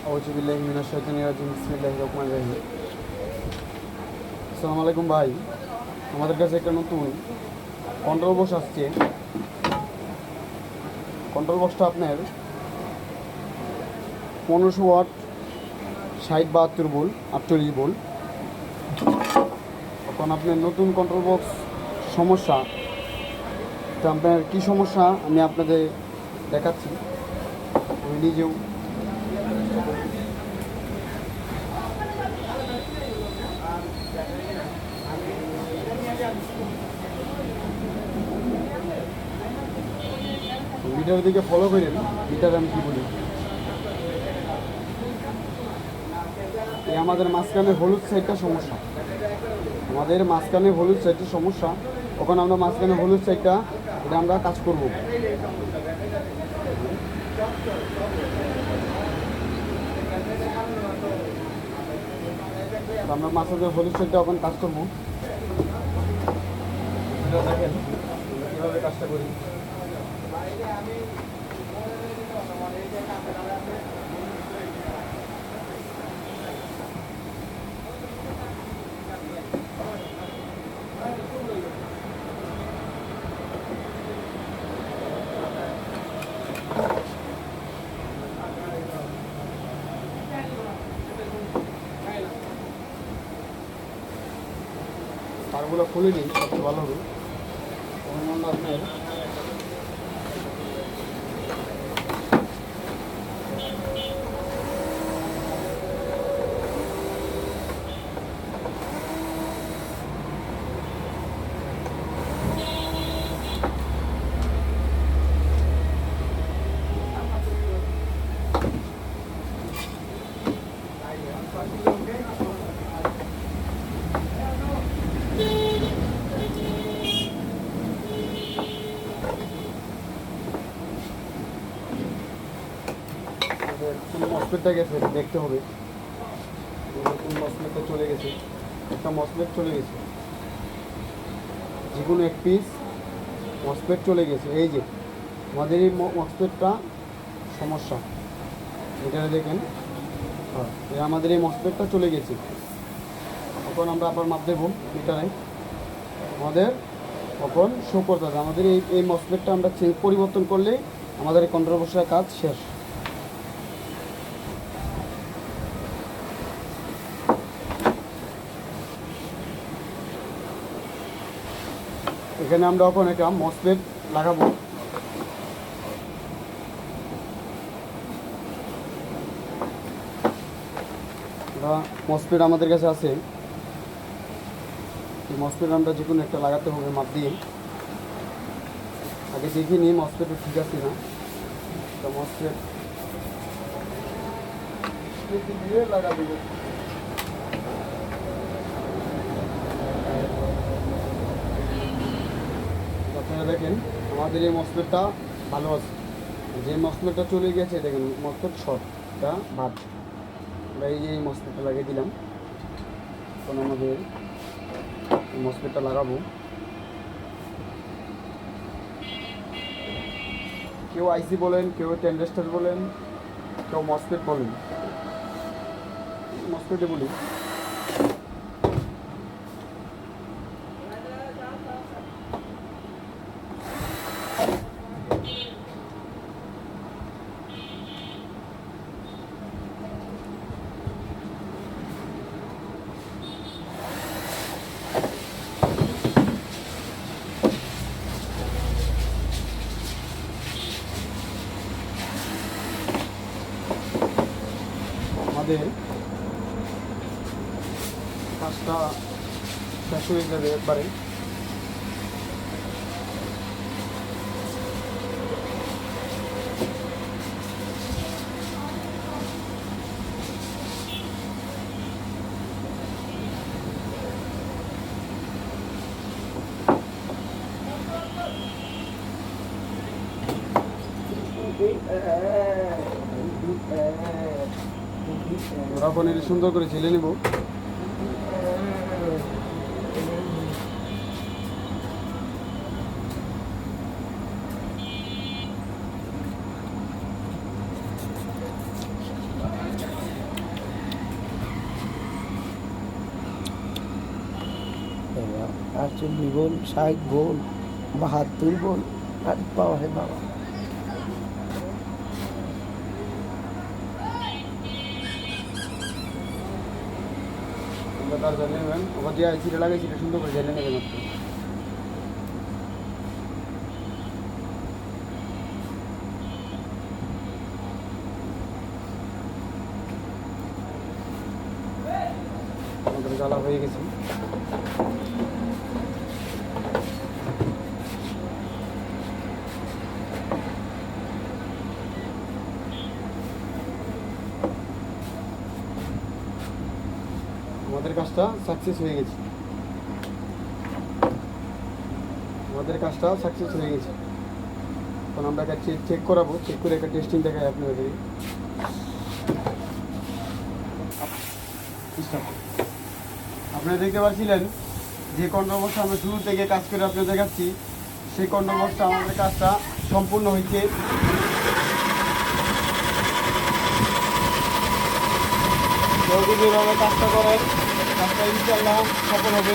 আউযুবিল্লাহি মিনাশ শাইতানির রাজিম বিসমিল্লাহির রহমানির রহিম। আসসালামু আলাইকুম ভাই, আমাদের কাছে একটা নতুন কন্ট্রোল বক্স আসছে। কন্ট্রোল বক্সটা আপনার 1500 ওয়াট, 60-72 ভোল্ট, 48 ভোল্ট। এখন আপনার নতুন কন্ট্রোল বক্স সমস্যা, তো আপনার কী সমস্যা আমি আপনাদের দেখাচ্ছি। আমি নিজেও মিটারের দিকে ফলো করেন। মিটারে আমি কী বলি, এই আমাদের মাঝখানে হলুদ সাইডটা সমস্যা, আমাদের মাঝখানে হলুদ সাইডটা সমস্যা। ওখানে আমরা মাঝখানে হলুদ সাইডটা এটা আমরা কাজ করব। আমরা মাঝখানে হলুদ সাইডটা ওখানে কাজ করবো। দেখেন কীভাবে কাজটা করি। তারগুলো খুলে নিই, সবচেয়ে ভালো হবে। আপনার কোন মসপেটটা গেছে দেখতে হবে। কোন মসপেটটা চলে গেছে, একটা মসপেট চলে গেছে, যে কোনো এক পিস মসপেট চলে গেছে। এই যে আমাদের এই মসপেটটা সমস্যা, এটা দেখেন। হ্যাঁ, আমাদের এই মসপেটটা চলে গেছে। তখন আমরা আবার মাপ দেবো মিটারে, আমাদের তখন শো করতে হবে। আমাদের এই মসপেটটা আমরা পরিবর্তন করলে আমাদের এই কন্ট্রোল বক্সের কাজ শেষ। এখানে আমরা এখন একটা মসপেট লাগাবো। মসপেট আমাদের কাছে আছে, এই মসপেট আমরা যে কোনো একটা লাগাতে হবে মাপ দিয়ে। আগে দেখে নিই মসপেটও ঠিক আছে না, তো মসপেট দিয়ে লাগা দেবো। আপনারা দেখেন আমাদের এই মসপেটটা ভালো আছে, যে মসপেটটা চলে গেছে দেখেন মসপেট শর্টটা বাদ। আমরা এই মসপেটটা লাগিয়ে দিলাম। এখন আমাদের মসপেটটা লাগাবো। কেউ আইসি বলেন, কেউ ট্রানজিস্টর বলেন, কেউ মসপেট বলেন। মসপেটে বলি। আমাদের কাজটা শেষ হয়ে যাবে একবারে। ওরা পনির সুন্দর করে ছেলে নেব। 75 বল, 60 বল, 72 বল, আর বাবা রে বাবা। আমরা তার জানিয়ে নেবেন, ওখান যে আইসিটা লাগে সেটা সুন্দর করে জেনে নেবেন আপনি। আমাদের জ্বালা হয়ে গেছে। আমাদের কাজটা সাকসেস হয়ে গেছে। আমাদের কাজটা সাকসেস হয়ে গেছে। এখন আমরা একটা চেক করাবো, চেক করে একটা টেস্টিং দেখাই আপনাদের। আপনারা দেখতে পাচ্ছিলেন যে কন্ট্রোল বক্সটা আমরা শুরু থেকে কাজ করে আপনাদের দেখাচ্ছি, সেই কন্ট্রোল বক্সটা আমাদের কাজটা সম্পূর্ণ হয়েছে। কেউ যদি এভাবে কাজটা করেন, কাজটা ইনশাল্লাহ সফল হবে।